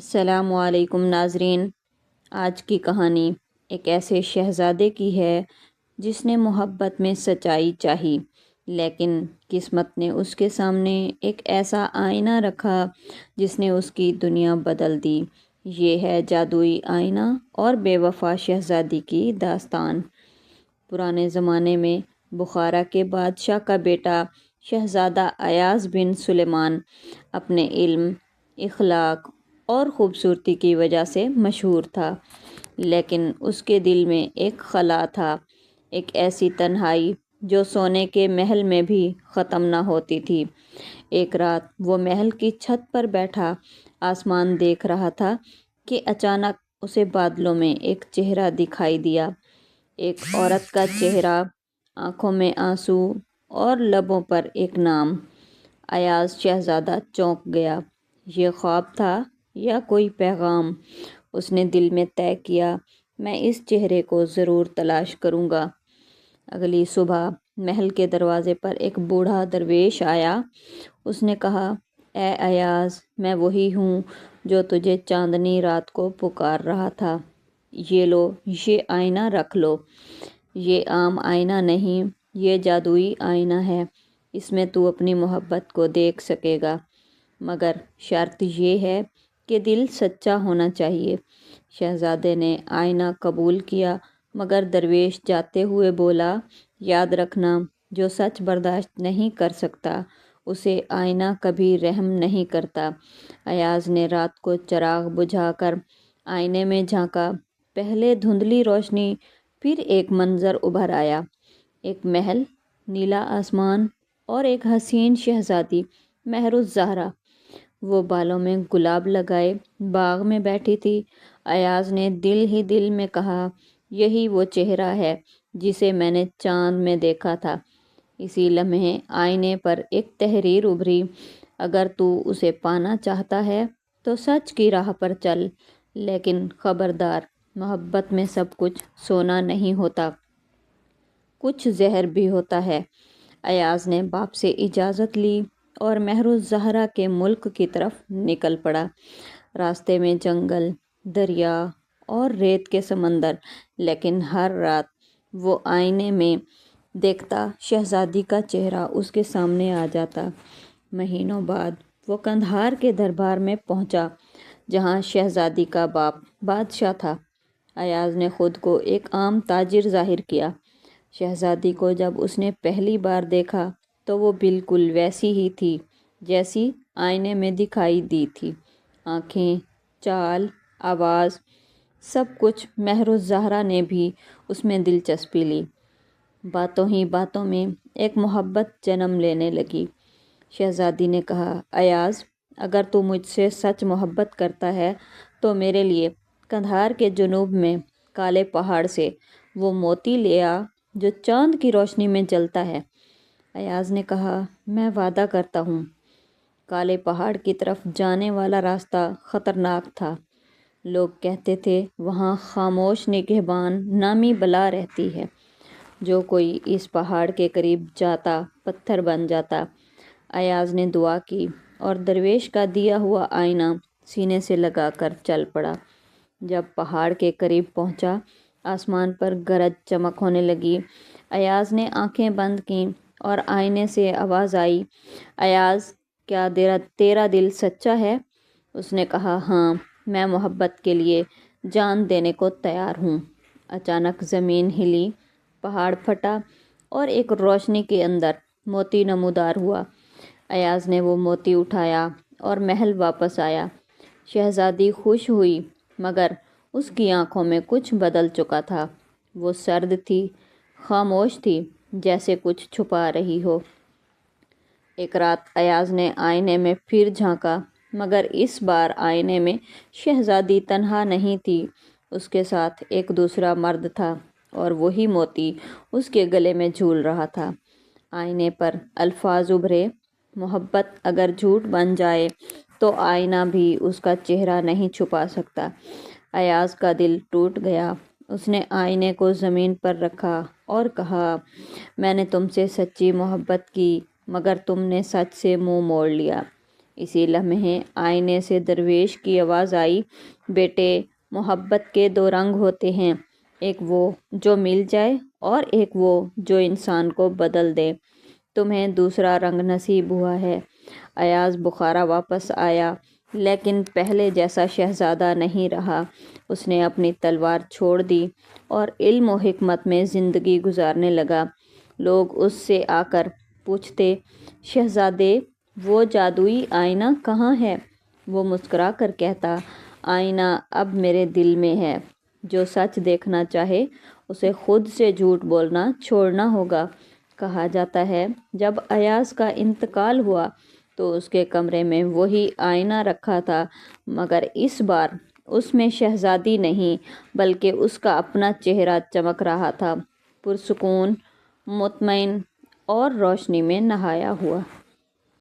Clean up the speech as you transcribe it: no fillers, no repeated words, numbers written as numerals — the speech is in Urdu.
السلام علیکم ناظرین، آج کی کہانی ایک ایسے شہزادے کی ہے جس نے محبت میں سچائی چاہی، لیکن قسمت نے اس کے سامنے ایک ایسا آئینہ رکھا جس نے اس کی دنیا بدل دی۔ یہ ہے جادوئی آئینہ اور بے وفا شہزادی کی داستان۔ پرانے زمانے میں بخارا کے بادشاہ کا بیٹا شہزادہ ایاز بن سلیمان اپنے علم، اخلاق اور خوبصورتی کی وجہ سے مشہور تھا، لیکن اس کے دل میں ایک خلا تھا، ایک ایسی تنہائی جو سونے کے محل میں بھی ختم نہ ہوتی تھی۔ ایک رات وہ محل کی چھت پر بیٹھا آسمان دیکھ رہا تھا کہ اچانک اسے بادلوں میں ایک چہرہ دکھائی دیا، ایک عورت کا چہرہ، آنکھوں میں آنسو اور لبوں پر ایک نام۔ ایاز شہزادہ چونک گیا۔ یہ خواب تھا یا کوئی پیغام؟ اس نے دل میں طے کیا، میں اس چہرے کو ضرور تلاش کروں گا۔ اگلی صبح محل کے دروازے پر ایک بوڑھا درویش آیا۔ اس نے کہا، اے ایاز، میں وہی ہوں جو تجھے چاندنی رات کو پکار رہا تھا۔ یہ لو، یہ آئینہ رکھ لو۔ یہ عام آئینہ نہیں، یہ جادوئی آئینہ ہے۔ اس میں تو اپنی محبت کو دیکھ سکے گا، مگر شرط یہ ہے کہ دل سچا ہونا چاہیے۔ شہزادے نے آئینہ قبول کیا، مگر درویش جاتے ہوئے بولا، یاد رکھنا، جو سچ برداشت نہیں کر سکتا اسے آئینہ کبھی رحم نہیں کرتا۔ ایاز نے رات کو چراغ بجھا کر آئینے میں جھانکا۔ پہلے دھندلی روشنی، پھر ایک منظر ابھر آیا، ایک محل، نیلا آسمان اور ایک حسین شہزادی، مہر الزہرا۔ وہ بالوں میں گلاب لگائے باغ میں بیٹھی تھی۔ ایاز نے دل ہی دل میں کہا، یہی وہ چہرہ ہے جسے میں نے چاند میں دیکھا تھا۔ اسی لمحے آئینے پر ایک تحریر ابھری، اگر تو اسے پانا چاہتا ہے تو سچ کی راہ پر چل، لیکن خبردار، محبت میں سب کچھ سونا نہیں ہوتا، کچھ زہر بھی ہوتا ہے۔ ایاز نے باپ سے اجازت لی اور مہر الزہرا کے ملک کی طرف نکل پڑا۔ راستے میں جنگل، دریا اور ریت کے سمندر، لیکن ہر رات وہ آئینے میں دیکھتا شہزادی کا چہرہ اس کے سامنے آ جاتا۔ مہینوں بعد وہ قندھار کے دربار میں پہنچا، جہاں شہزادی کا باپ بادشاہ تھا۔ ایاز نے خود کو ایک عام تاجر ظاہر کیا۔ شہزادی کو جب اس نے پہلی بار دیکھا تو وہ بالکل ویسی ہی تھی جیسی آئینے میں دکھائی دی تھی۔ آنکھیں، چال، آواز، سب کچھ۔ مہر الزہرا نے بھی اس میں دلچسپی لی۔ باتوں ہی باتوں میں ایک محبت جنم لینے لگی۔ شہزادی نے کہا، ایاز، اگر تو مجھ سے سچ محبت کرتا ہے تو میرے لیے قندھار کے جنوب میں کالے پہاڑ سے وہ موتی لے آ جو چاند کی روشنی میں جلتا ہے۔ ایاز نے کہا، میں وعدہ کرتا ہوں۔ کالے پہاڑ کی طرف جانے والا راستہ خطرناک تھا۔ لوگ کہتے تھے وہاں خاموش نگہبان نامی بلا رہتی ہے، جو کوئی اس پہاڑ کے قریب جاتا پتھر بن جاتا۔ ایاز نے دعا کی اور درویش کا دیا ہوا آئینہ سینے سے لگا کر چل پڑا۔ جب پہاڑ کے قریب پہنچا، آسمان پر گرج چمک ہونے لگی۔ ایاز نے آنکھیں بند کیں اور آئینے سے آواز آئی، ایاز، کیا تیرا دل سچا ہے؟ اس نے کہا، ہاں، میں محبت کے لیے جان دینے کو تیار ہوں۔ اچانک زمین ہلی، پہاڑ پھٹا اور ایک روشنی کے اندر موتی نمودار ہوا۔ ایاز نے وہ موتی اٹھایا اور محل واپس آیا۔ شہزادی خوش ہوئی، مگر اس کی آنکھوں میں کچھ بدل چکا تھا۔ وہ سرد تھی، خاموش تھی، جیسے کچھ چھپا رہی ہو۔ ایک رات ایاز نے آئینے میں پھر جھانکا، مگر اس بار آئینے میں شہزادی تنہا نہیں تھی، اس کے ساتھ ایک دوسرا مرد تھا اور وہی موتی اس کے گلے میں جھول رہا تھا۔ آئینے پر الفاظ ابھرے، محبت اگر جھوٹ بن جائے تو آئینہ بھی اس کا چہرہ نہیں چھپا سکتا۔ ایاز کا دل ٹوٹ گیا۔ اس نے آئینے کو زمین پر رکھا اور کہا، میں نے تم سے سچی محبت کی، مگر تم نے سچ سے منہ موڑ لیا۔ اسی لمحے آئینے سے درویش کی آواز آئی، بیٹے، محبت کے دو رنگ ہوتے ہیں، ایک وہ جو مل جائے اور ایک وہ جو انسان کو بدل دے۔ تمہیں دوسرا رنگ نصیب ہوا ہے۔ ایاز بخارا واپس آیا، لیکن پہلے جیسا شہزادہ نہیں رہا۔ اس نے اپنی تلوار چھوڑ دی اور علم و حکمت میں زندگی گزارنے لگا۔ لوگ اس سے آ کر پوچھتے، شہزادے، وہ جادوئی آئینہ کہاں ہے؟ وہ مسکرا کر کہتا، آئینہ اب میرے دل میں ہے۔ جو سچ دیکھنا چاہے اسے خود سے جھوٹ بولنا چھوڑنا ہوگا۔ کہا جاتا ہے جب ایاز کا انتقال ہوا تو اس کے کمرے میں وہی آئینہ رکھا تھا، مگر اس بار اس میں شہزادی نہیں بلکہ اس کا اپنا چہرہ چمک رہا تھا، پرسکون، مطمئن اور روشنی میں نہایا ہوا۔